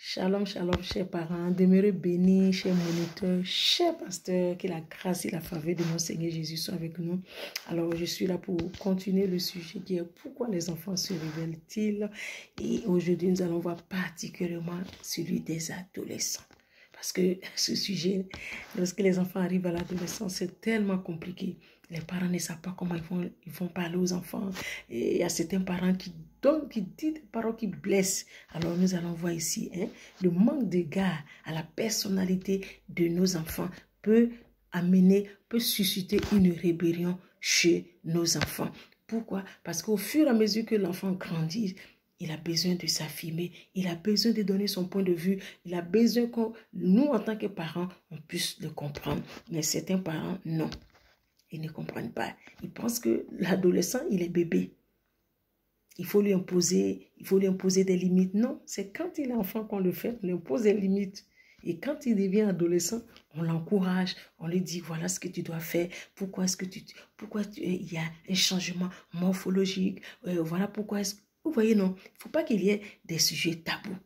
Shalom, shalom, chers parents, demeurez bénis, chers moniteurs, chers pasteurs, que la grâce et la faveur de notre Seigneur Jésus soient avec nous. Alors, je suis là pour continuer le sujet qui est pourquoi les enfants se révèlent-ils. Et aujourd'hui, nous allons voir particulièrement celui des adolescents. Parce que ce sujet, lorsque les enfants arrivent à l'adolescence, c'est tellement compliqué. Les parents ne savent pas comment ils vont parler aux enfants. Et il y a certains parents qui disent des paroles qui blessent. Alors nous allons voir ici, le manque d'égard à la personnalité de nos enfants peut susciter une rébellion chez nos enfants. Pourquoi? Parce qu'au fur et à mesure que l'enfant grandit, il a besoin de s'affirmer, il a besoin de donner son point de vue, il a besoin que nous, en tant que parents, on puisse le comprendre. Mais certains parents, non. Ils ne comprennent pas. Ils pensent que l'adolescent, il est bébé. Il faut lui imposer des limites. Non, c'est quand il est enfant qu'on le fait, on lui impose des limites. Et quand il devient adolescent, on l'encourage, on lui dit voilà ce que tu dois faire, il y a un changement morphologique, voilà pourquoi est-ce que... Vous voyez, non, il ne faut pas qu'il y ait des sujets tabous.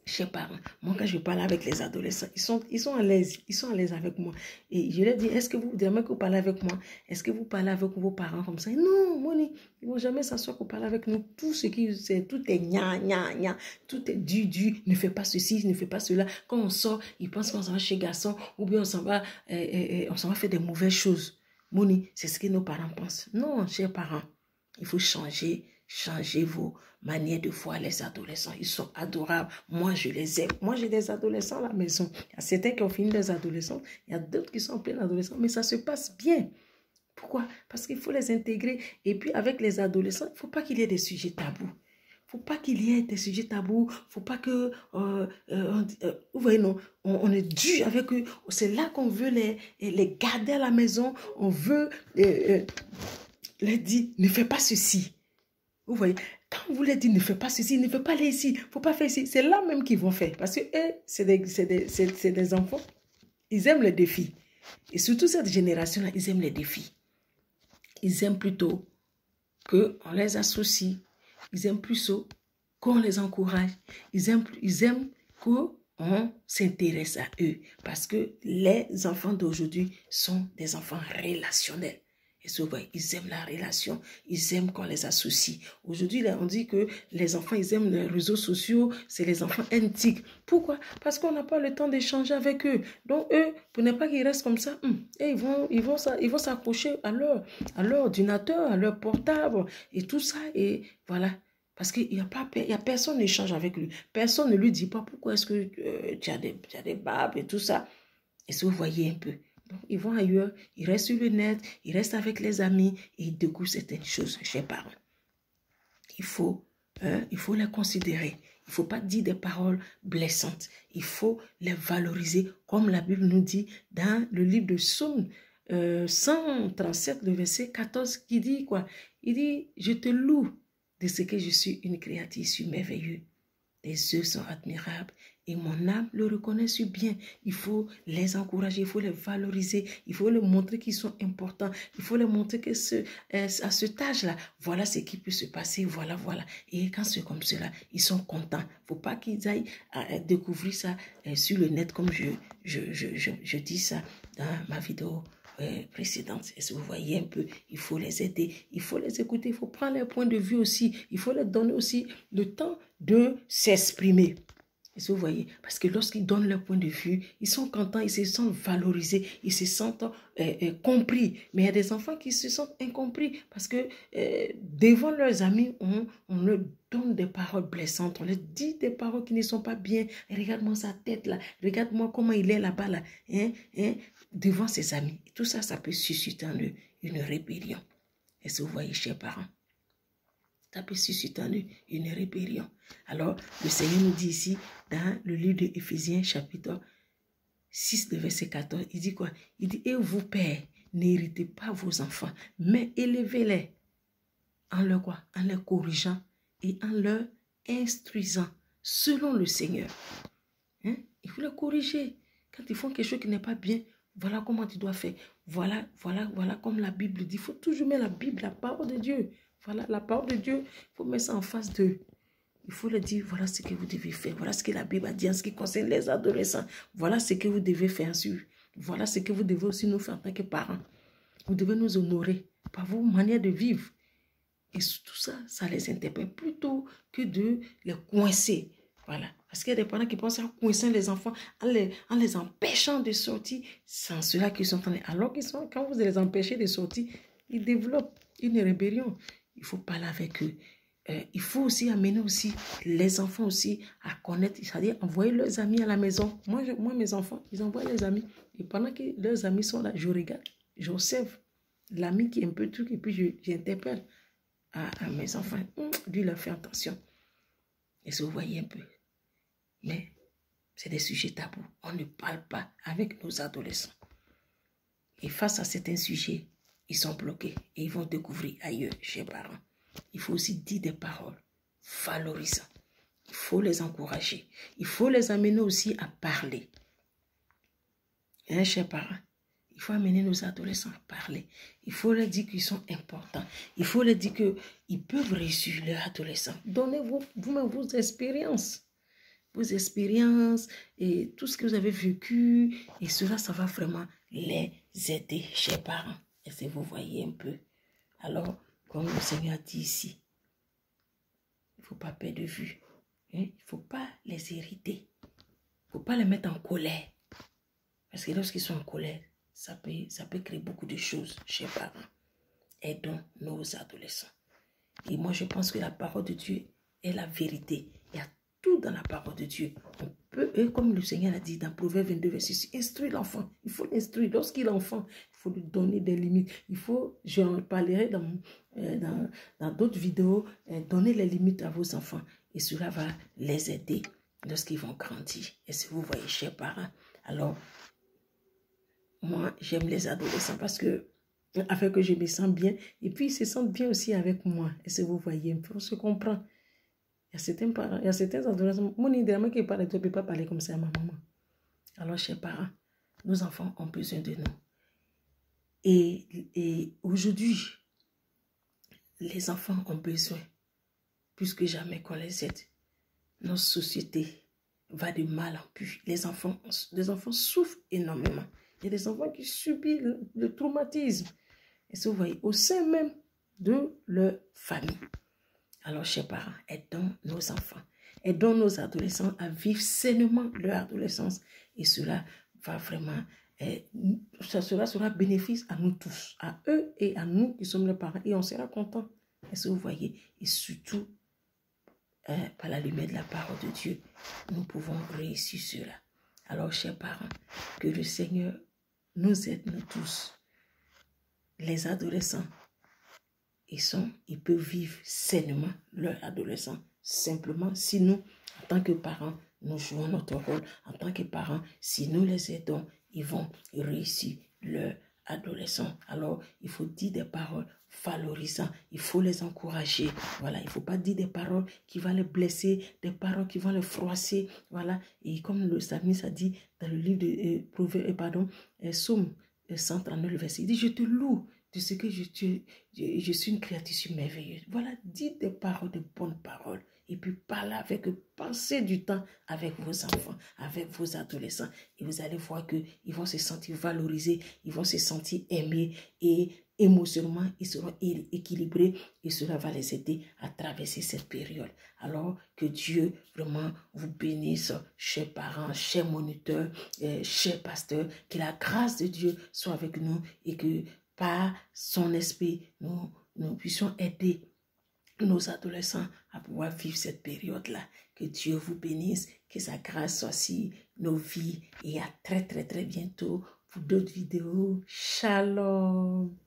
Chers parents, moi quand je parle avec les adolescents, ils sont à l'aise avec moi. Et je leur dis, est-ce que vous, demain que vous parlez avec moi, est-ce que vous parlez avec vos parents comme ça? Non, Moni, ils ne vont jamais s'asseoir pour parler avec nous. Tout est gna, tout est du, ne fais pas ceci, ne fais pas cela. Quand on sort, ils pensent qu'on s'en va chez garçon, ou bien on s'en va faire des mauvaises choses. Moni, c'est ce que nos parents pensent. Non, chers parents, il faut changer vos manières de voir les adolescents. Ils sont adorables. Moi, je les aime. Moi, j'ai des adolescents à la maison. Il y a certains qui ont fini des adolescents. Il y a d'autres qui sont en plein adolescents. Mais ça se passe bien. Pourquoi? Parce qu'il faut les intégrer. Et puis, avec les adolescents, il ne faut pas qu'il y ait des sujets tabous. Il ne faut pas qu'il y ait des sujets tabous. Il ne faut pas que... vous voyez, non, on est dur avec eux. C'est là qu'on veut les garder à la maison. On veut leur dire, ne fais pas ceci. Vous voyez, quand vous leur dites ne fais pas ceci, ne fais pas aller ici, il ne faut pas faire ici, c'est là même qu'ils vont faire. Parce que c'est des enfants, ils aiment les défis. Et surtout cette génération-là, ils aiment les défis. Ils aiment plutôt qu'on les associe. Ils aiment plutôt qu'on les encourage. Ils aiment qu'on s'intéresse à eux. Parce que les enfants d'aujourd'hui sont des enfants relationnels. Et vous voyez, ils aiment la relation, ils aiment qu'on les associe. Aujourd'hui, on dit que les enfants, ils aiment les réseaux sociaux, c'est les enfants antiques. Pourquoi? Parce qu'on n'a pas le temps d'échanger avec eux. Donc, eux, pour ne pas qu'ils restent comme ça, et ils vont s'accrocher à leur ordinateur, à leur portable, et tout ça, et voilà. Parce qu'il n'y a personne qui échange avec lui. Personne ne lui dit pas pourquoi est-ce que tu as des barbes et tout ça. Et si vous voyez un peu. Donc, ils vont ailleurs, ils restent sur le net, ils restent avec les amis et ils découvrent certaines choses, chers parents. Il faut les considérer. Il ne faut pas dire des paroles blessantes. Il faut les valoriser, comme la Bible nous dit dans le livre de Psaume 137, le verset 14, qui dit quoi? Il dit, je te loue de ce que je suis une créature merveilleuse. Tes yeux sont admirables et mon âme le reconnaît si bien. Il faut les encourager, il faut les valoriser, il faut leur montrer qu'ils sont importants, il faut leur montrer que à cet âge-là, voilà ce qui peut se passer, voilà. Et quand c'est comme cela, ils sont contents. Il ne faut pas qu'ils aillent découvrir ça sur le net comme je dis ça dans ma vidéo précédente. Et si vous voyez un peu, il faut les aider, il faut les écouter, il faut prendre leur point de vue aussi, il faut leur donner aussi le temps de s'exprimer. Et si vous voyez, parce que lorsqu'ils donnent leur point de vue, ils sont contents, ils se sentent valorisés, ils se sentent compris. Mais il y a des enfants qui se sentent incompris parce que devant leurs amis, on leur donne des paroles blessantes, on leur dit des paroles qui ne sont pas bien. Regarde-moi sa tête là, regarde-moi comment il est là-bas là, devant ses amis. Tout ça, ça peut susciter en eux une rébellion. Et si vous voyez, chers parents, ça peut susciter en eux une rébellion. Alors, le Seigneur nous dit ici, dans le livre de Éphésiens, chapitre 6, le verset 14, il dit quoi? Il dit, et vous, pères, n'héritez pas vos enfants, mais élevez-les en leur quoi? En les corrigeant et en leur instruisant selon le Seigneur. Il faut les corriger. Quand ils font quelque chose qui n'est pas bien, voilà comment tu dois faire. Voilà comme la Bible dit. Il faut toujours mettre la Bible, la parole de Dieu. Voilà, la parole de Dieu, il faut mettre ça en face d'eux. Il faut leur dire, voilà ce que vous devez faire. Voilà ce que la Bible a dit en ce qui concerne les adolescents. Voilà ce que vous devez faire sur. Voilà ce que vous devez aussi nous faire en tant que parents. Vous devez nous honorer par vos manières de vivre. Et tout ça, ça les interpelle plutôt que de les coincer. Voilà. Parce qu'il y a des parents qui pensent à coincer les enfants en les empêchant de sortir. C'est en cela qu'ils sont en train. Alors qu'ils sont, quand vous les empêchez de sortir, ils développent une rébellion. Il faut parler avec eux. Il faut aussi amener aussi les enfants aussi à connaître, c'est-à-dire envoyer leurs amis à la maison. Moi, mes enfants, ils envoient leurs amis. Et pendant que leurs amis sont là, je regarde, j'observe l'ami qui est un peu truc et puis j'interpelle à mes enfants. Lui, leur fait attention. Et ça, vous voyez un peu. Mais c'est des sujets tabous. On ne parle pas avec nos adolescents. Et face à certains sujets, ils sont bloqués et ils vont découvrir ailleurs, chez les parents. Il faut aussi dire des paroles valorisantes. Il faut les encourager. Il faut les amener aussi à parler. Hein, chers parents? Il faut amener nos adolescents à parler. Il faut leur dire qu'ils sont importants. Il faut leur dire qu'ils peuvent réussir leur adolescent. Donnez-vous vous-même vos expériences. Vos expériences et tout ce que vous avez vécu. Et cela, ça va vraiment les aider, chers parents. Et si vous voyez un peu. Alors, comme le Seigneur dit ici, il ne faut pas perdre de vue. Hein? Il ne faut pas les irriter. Il ne faut pas les mettre en colère. Parce que lorsqu'ils sont en colère, ça peut créer beaucoup de choses chez les parents. Aidons nos adolescents. Et moi, je pense que la parole de Dieu est la vérité. Il y a tout dans la parole de Dieu. On peut, et comme le Seigneur a dit dans Proverbe 22, verset 6, instruire l'enfant. Il faut l'instruire. Lorsqu'il est enfant, il faut lui donner des limites. Il faut, j'en parlerai dans d'autres vidéos, donner les limites à vos enfants. Et cela va les aider lorsqu'ils vont grandir. Et si vous voyez, chers parents, alors, moi, j'aime les adolescents parce que, afin que je me sens bien, et puis ils se sentent bien aussi avec moi. Et si vous voyez, on se comprend. Il y a certains parents, il y a certains adolescents, mon idéalement qui parle, tu ne peux pas parler comme ça à ma maman. Alors, chers parents, nos enfants ont besoin de nous. Et aujourd'hui, les enfants ont besoin, plus que jamais qu'on les aide. Notre société va de mal en pis. Les enfants souffrent énormément. Il y a des enfants qui subissent le traumatisme. Et ça, vous voyez, au sein même de leur famille. Alors, chers parents, aidons nos enfants. Aidons nos adolescents à vivre sainement leur adolescence. Et cela va vraiment, cela sera bénéfice à nous tous, à eux et à nous qui sommes les parents. Et on sera contents. Est-ce que vous voyez? Et surtout, par la lumière de la parole de Dieu, nous pouvons réussir cela. Alors, chers parents, que le Seigneur nous aide, nous tous. Les adolescents, ils peuvent vivre sainement leur adolescence. Simplement, si nous, en tant que parents, nous jouons notre rôle. En tant que parents, si nous les aidons, ils vont réussir leur adolescence. Alors, il faut dire des paroles valorisantes. Il faut les encourager. Voilà, il ne faut pas dire des paroles qui vont les blesser, des paroles qui vont les froisser. Voilà, et comme le psalmiste a dit dans le livre de Psaume 139, le verset, il dit, je te loue de ce que je suis une créature merveilleuse. Voilà, dites des paroles, de bonnes paroles. Et puis parlez avec eux, passez du temps avec vos enfants, avec vos adolescents. Et vous allez voir qu'ils vont se sentir valorisés, ils vont se sentir aimés et émotionnellement, ils seront équilibrés et cela va les aider à traverser cette période. Alors que Dieu vraiment vous bénisse, chers parents, chers moniteurs, chers pasteurs, que la grâce de Dieu soit avec nous et que par son esprit, nous puissions aider nos adolescents à pouvoir vivre cette période-là. Que Dieu vous bénisse, que sa grâce soit sur nos vies et à très très très bientôt pour d'autres vidéos. Shalom.